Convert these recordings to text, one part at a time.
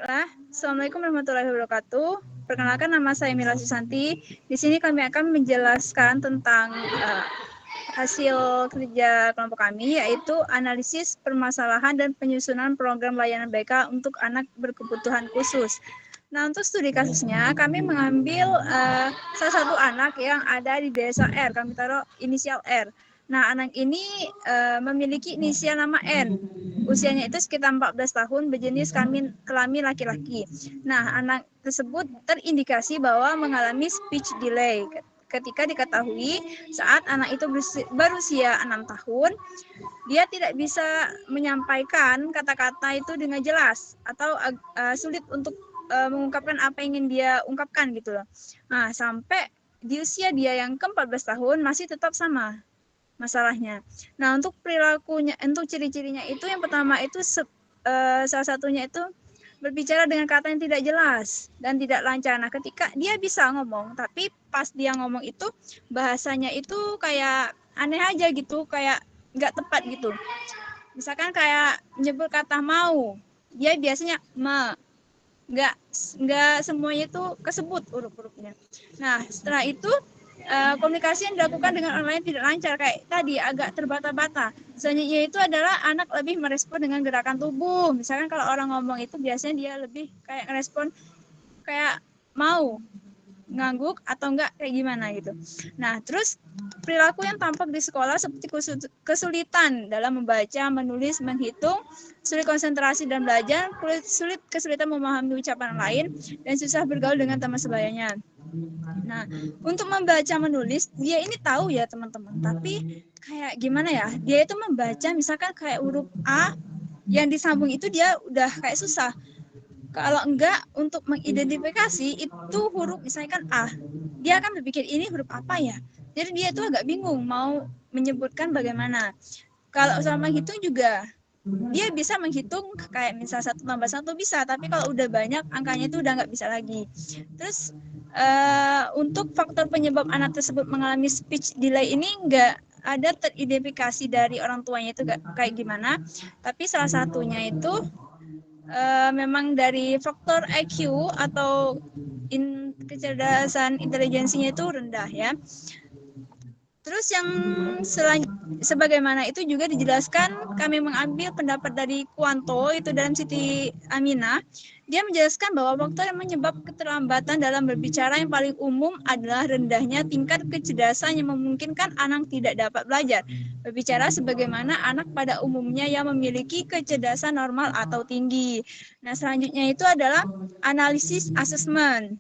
Baiklah, Assalamualaikum warahmatullahi wabarakatuh. Perkenalkan, nama saya Mila Susanti. Di sini kami akan menjelaskan tentang hasil kerja kelompok kami, yaitu analisis permasalahan dan penyusunan program layanan BK untuk anak berkebutuhan khusus. Nah, untuk studi kasusnya, kami mengambil salah satu anak yang ada di desa R. Kami taruh inisial R. Nah, anak ini memiliki inisial nama N. Usianya itu sekitar 14 tahun, berjenis kelamin laki-laki. Nah, anak tersebut terindikasi bahwa mengalami speech delay ketika diketahui saat anak itu berusia 6 tahun, dia tidak bisa menyampaikan kata-kata itu dengan jelas atau sulit untuk mengungkapkan apa yang ingin dia ungkapkan gitu loh. Nah, sampai di usia dia yang ke-14 tahun masih tetap sama masalahnya. Nah, untuk perilakunya, untuk ciri-cirinya itu yang pertama itu salah satunya itu berbicara dengan kata yang tidak jelas dan tidak lancar. Nah, ketika dia bisa ngomong, tapi pas dia ngomong itu bahasanya itu kayak aneh aja gitu, kayak nggak tepat gitu. Misalkan kayak menyebut kata mau, dia biasanya nggak semuanya itu kesebut huruf-hurufnya. Nah, setelah itu komunikasi yang dilakukan dengan orang lain tidak lancar, kayak tadi agak terbata-bata. Selanjutnya itu adalah anak lebih merespon dengan gerakan tubuh. Misalkan kalau orang ngomong itu biasanya dia lebih kayak merespon kayak mau ngangguk atau enggak kayak gimana gitu. Nah, terus perilaku yang tampak di sekolah seperti kesulitan dalam membaca, menulis, menghitung, sulit konsentrasi dan belajar, kesulitan memahami ucapan lain, dan susah bergaul dengan teman sebayanya. Nah, untuk membaca menulis, dia ini tahu ya teman-teman, tapi kayak gimana ya, dia itu membaca misalkan kayak huruf A yang disambung itu dia udah kayak susah. Kalau enggak, untuk mengidentifikasi itu huruf misalkan A, dia akan berpikir ini huruf apa ya. Jadi dia itu agak bingung mau menyebutkan bagaimana. Kalau sama menghitung juga, dia bisa menghitung kayak misal 1 tambah 1 bisa, tapi kalau udah banyak angkanya itu udah nggak bisa lagi. Terus untuk faktor penyebab anak tersebut mengalami speech delay ini nggak ada teridentifikasi dari orang tuanya itu kayak gimana, tapi salah satunya itu memang dari faktor IQ atau kecerdasan intelijensinya itu rendah ya. Terus yang sebagaimana itu juga dijelaskan, kami mengambil pendapat dari Kuanto itu dalam Siti Aminah. Dia menjelaskan bahwa faktor yang menyebab keterlambatan dalam berbicara yang paling umum adalah rendahnya tingkat kecerdasan yang memungkinkan anak tidak dapat belajar berbicara sebagaimana anak pada umumnya yang memiliki kecerdasan normal atau tinggi. Nah, selanjutnya itu adalah analisis assessment.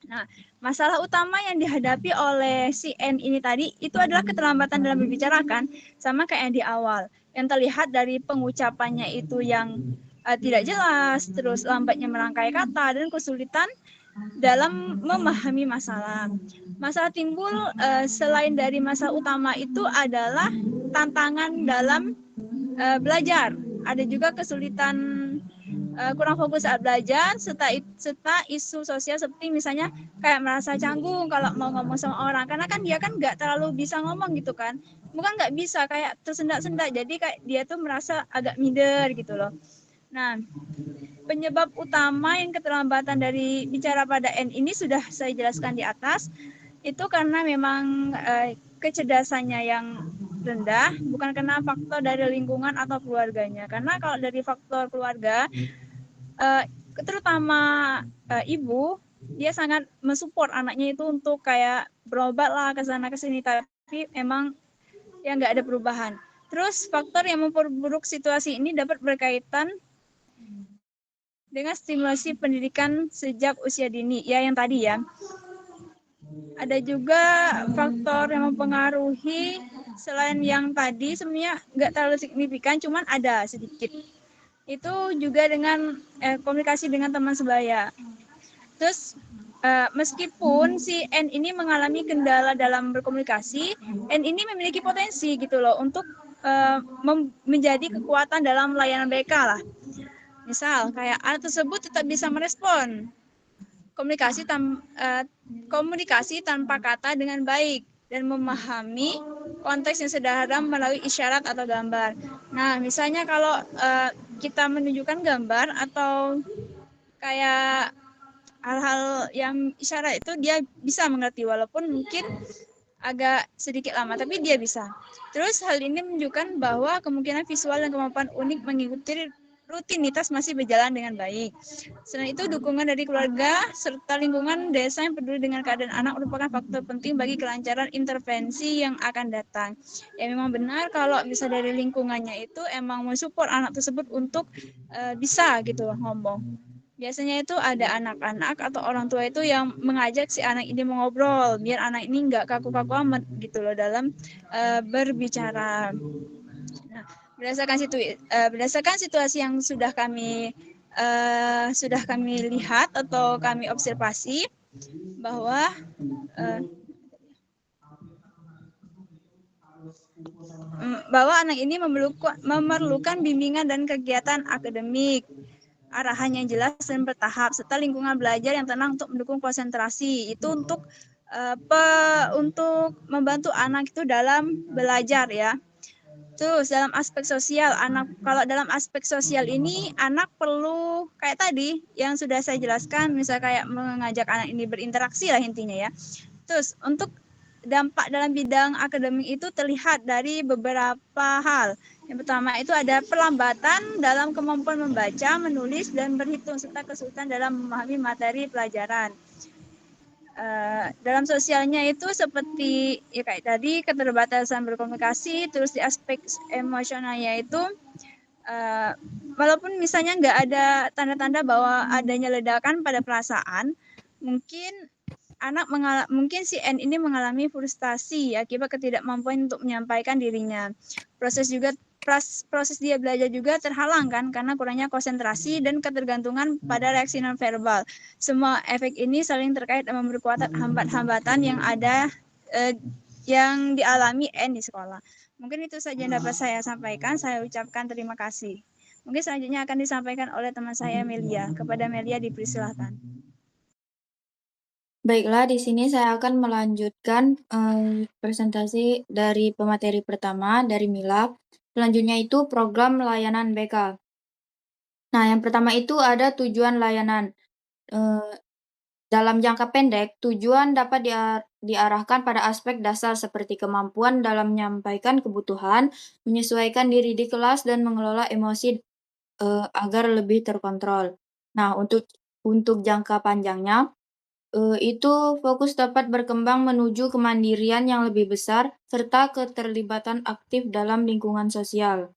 Nah, masalah utama yang dihadapi oleh si N ini tadi itu adalah keterlambatan dalam berbicara kan, sama kayak yang di awal. Yang terlihat dari pengucapannya itu yang tidak jelas, terus lambatnya merangkai kata, dan kesulitan dalam memahami masalah. Masalah timbul selain dari masalah utama itu adalah tantangan dalam belajar. Ada juga kesulitan kurang fokus saat belajar, serta isu sosial seperti misalnya kayak merasa canggung kalau mau ngomong sama orang, karena kan dia kan nggak terlalu bisa ngomong gitu kan, bukan nggak bisa, kayak tersendak-sendak, jadi kayak dia tuh merasa agak minder gitu loh. Nah, penyebab utama yang keterlambatan dari bicara pada N ini sudah saya jelaskan di atas, itu karena memang kecerdasannya yang rendah, bukan karena faktor dari lingkungan atau keluarganya. Karena kalau dari faktor keluarga, terutama ibu, dia sangat mensupport anaknya itu untuk kayak berobat lah ke sana ke sini, tapi emang ya nggak ada perubahan. Terus faktor yang memperburuk situasi ini dapat berkaitan dengan stimulasi pendidikan sejak usia dini, ya yang tadi ya. Ada juga faktor yang mempengaruhi selain yang tadi, sebenarnya nggak terlalu signifikan, cuman ada sedikit. Itu juga dengan komunikasi dengan teman sebaya. Terus meskipun si N ini mengalami kendala dalam berkomunikasi, N ini memiliki potensi gitu loh untuk menjadi kekuatan dalam layanan BK lah. Misal kayak anak tersebut tetap bisa merespon komunikasi tanpa kata dengan baik dan memahami konteks yang sederhana melalui isyarat atau gambar. Nah, misalnya kalau kita menunjukkan gambar atau kayak hal-hal yang isyarat itu dia bisa mengerti walaupun mungkin agak sedikit lama, tapi dia bisa. Terus hal ini menunjukkan bahwa kemungkinan visual dan kemampuan unik mengikuti rutinitas masih berjalan dengan baik. Selain itu, dukungan dari keluarga serta lingkungan desa yang peduli dengan keadaan anak merupakan faktor penting bagi kelancaran intervensi yang akan datang. Ya memang benar kalau misalnya dari lingkungannya itu emang mensupport anak tersebut untuk bisa gitu loh ngomong. Biasanya itu ada anak-anak atau orang tua itu yang mengajak si anak ini mengobrol biar anak ini nggak kaku-kaku amat gitu loh dalam berbicara. Nah, berdasarkan situasi yang sudah kami lihat atau kami observasi bahwa uh, anak ini memerlukan bimbingan dan kegiatan akademik, arahan yang jelas dan bertahap, serta lingkungan belajar yang tenang untuk mendukung konsentrasi. Itu untuk membantu anak itu dalam belajar ya. Terus dalam aspek sosial, kalau dalam aspek sosial ini anak perlu kayak tadi yang sudah saya jelaskan, misal kayak mengajak anak ini berinteraksi lah intinya ya. Terus untuk dampak dalam bidang akademik itu terlihat dari beberapa hal. Yang pertama itu ada perlambatan dalam kemampuan membaca, menulis, dan berhitung, serta kesulitan dalam memahami materi pelajaran. Dalam sosialnya itu seperti ya kayak tadi keterbatasan berkomunikasi, terus di aspek emosionalnya itu walaupun misalnya nggak ada tanda-tanda bahwa adanya ledakan pada perasaan, mungkin mungkin si N ini mengalami frustasi akibat ketidakmampuan untuk menyampaikan dirinya. Proses dia belajar juga terhalang kan karena kurangnya konsentrasi dan ketergantungan pada reaksi nonverbal. Semua efek ini saling terkait dan memperkuat hambatan yang ada yang dialami N di sekolah. Mungkin itu saja yang dapat saya sampaikan. Saya ucapkan terima kasih. Mungkin selanjutnya akan disampaikan oleh teman saya Melia. Kepada Melia dipersilahkan. Baiklah, di sini saya akan melanjutkan presentasi dari pemateri pertama dari Mila. Selanjutnya itu program layanan BK. Nah, yang pertama itu ada tujuan layanan. Eh, Dalam jangka pendek, tujuan dapat diarahkan pada aspek dasar seperti kemampuan dalam menyampaikan kebutuhan, menyesuaikan diri di kelas, dan mengelola emosi agar lebih terkontrol. Nah, untuk jangka panjangnya, itu fokus dapat berkembang menuju kemandirian yang lebih besar serta keterlibatan aktif dalam lingkungan sosial.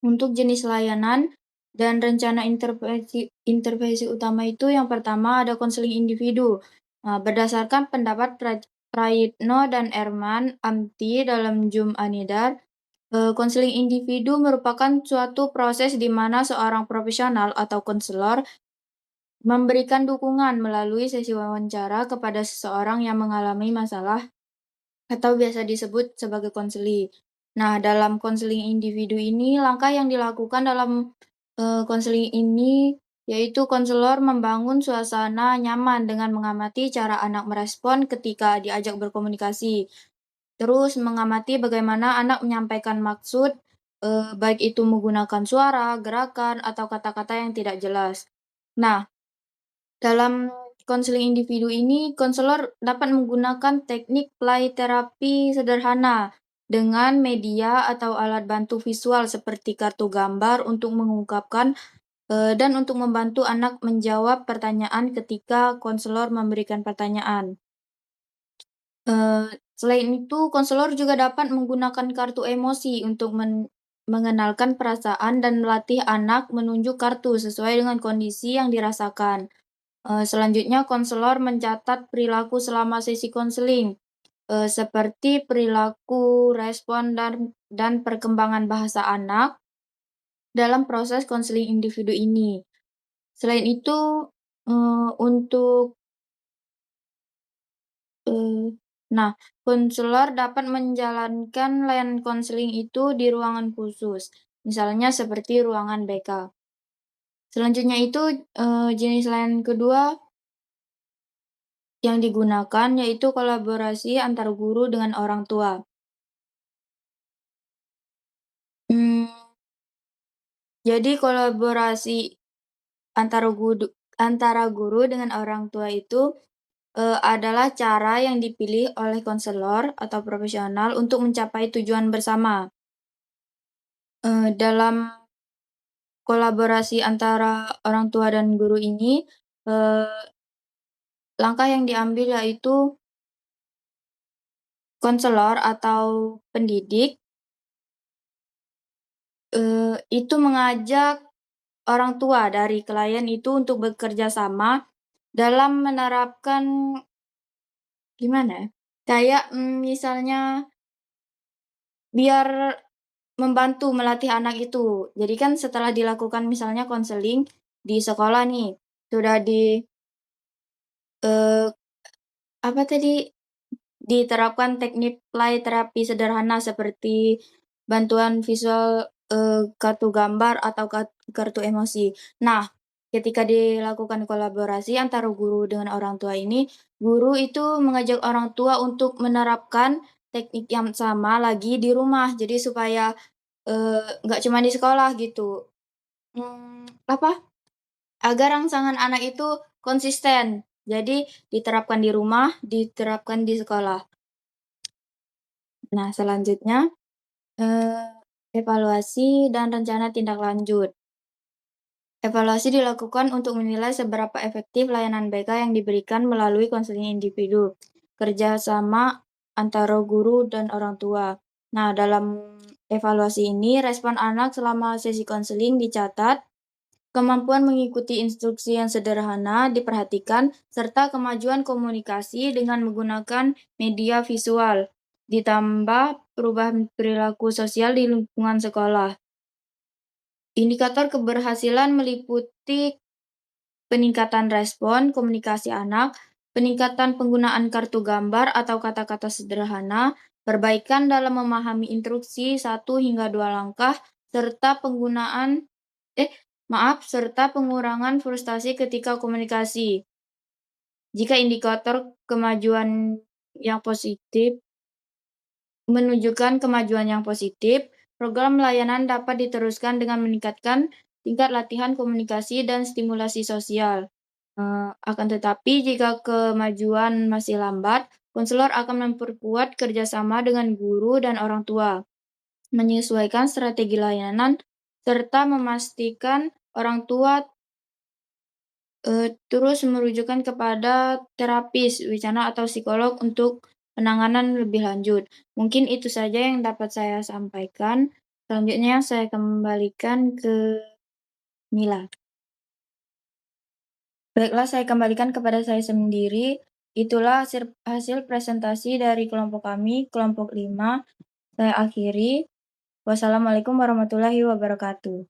Untuk jenis layanan dan rencana intervensi utama itu yang pertama ada konseling individu. Nah, berdasarkan pendapat Prayitno dan Erman Amti dalam Jum Anidar, konseling individu merupakan suatu proses di mana seorang profesional atau konselor memberikan dukungan melalui sesi wawancara kepada seseorang yang mengalami masalah atau biasa disebut sebagai konseling. Nah, dalam konseling individu ini, langkah yang dilakukan dalam konseling ini yaitu konselor membangun suasana nyaman dengan mengamati cara anak merespon ketika diajak berkomunikasi. Terus mengamati bagaimana anak menyampaikan maksud, baik itu menggunakan suara, gerakan, atau kata-kata yang tidak jelas. Nah, dalam konseling individu ini, konselor dapat menggunakan teknik play terapi sederhana dengan media atau alat bantu visual seperti kartu gambar untuk mengungkapkan dan untuk membantu anak menjawab pertanyaan ketika konselor memberikan pertanyaan. Selain itu, konselor juga dapat menggunakan kartu emosi untuk mengenalkan perasaan dan melatih anak menunjuk kartu sesuai dengan kondisi yang dirasakan. Selanjutnya, konselor mencatat perilaku selama sesi konseling, seperti perilaku, respon, dan perkembangan bahasa anak dalam proses konseling individu ini. Selain itu, untuk nah, konselor dapat menjalankan layanan konseling itu di ruangan khusus, misalnya seperti ruangan BK. Selanjutnya itu, jenis layanan kedua yang digunakan yaitu kolaborasi antar guru dengan orang tua. Jadi kolaborasi antara antara guru dengan orang tua itu adalah cara yang dipilih oleh konselor atau profesional untuk mencapai tujuan bersama. Dalam kolaborasi antara orang tua dan guru ini, eee, langkah yang diambil yaitu konselor atau pendidik, itu mengajak orang tua dari klien itu untuk bekerja sama dalam menerapkan gimana ya, kayak, misalnya biar membantu melatih anak itu. Jadi kan setelah dilakukan misalnya konseling di sekolah nih, sudah eee, apa tadi, diterapkan teknik play terapi sederhana seperti bantuan visual, kartu gambar atau kartu emosi. Nah, ketika dilakukan kolaborasi antara guru dengan orang tua ini, guru itu mengajak orang tua untuk menerapkan teknik yang sama lagi di rumah. Jadi supaya, nggak cuma di sekolah gitu. Apa, agar rangsangan anak itu konsisten. Jadi diterapkan di rumah, diterapkan di sekolah. Nah, selanjutnya, evaluasi dan rencana tindak lanjut. Evaluasi dilakukan untuk menilai seberapa efektif layanan BK yang diberikan melalui konseling individu, kerjasama antara guru dan orang tua. Nah, dalam evaluasi ini, respon anak selama sesi konseling dicatat, kemampuan mengikuti instruksi yang sederhana diperhatikan, serta kemajuan komunikasi dengan menggunakan media visual, ditambah perubahan perilaku sosial di lingkungan sekolah. Indikator keberhasilan meliputi peningkatan respon komunikasi anak, peningkatan penggunaan kartu gambar atau kata-kata sederhana, perbaikan dalam memahami instruksi 1 hingga 2 langkah, serta serta pengurangan frustasi ketika komunikasi. Jika indikator kemajuan yang positif menunjukkan kemajuan yang positif, program layanan dapat diteruskan dengan meningkatkan tingkat latihan komunikasi dan stimulasi sosial. Akan tetapi jika kemajuan masih lambat, konselor akan memperkuat kerjasama dengan guru dan orang tua, menyesuaikan strategi layanan, serta memastikan orang tua terus merujukan kepada terapis, wicara atau psikolog untuk penanganan lebih lanjut. Mungkin itu saja yang dapat saya sampaikan. Selanjutnya saya kembalikan ke Mila. Baiklah, saya kembalikan kepada saya sendiri. Itulah hasil hasil presentasi dari kelompok kami, kelompok 5. Saya akhiri. Wassalamualaikum warahmatullahi wabarakatuh.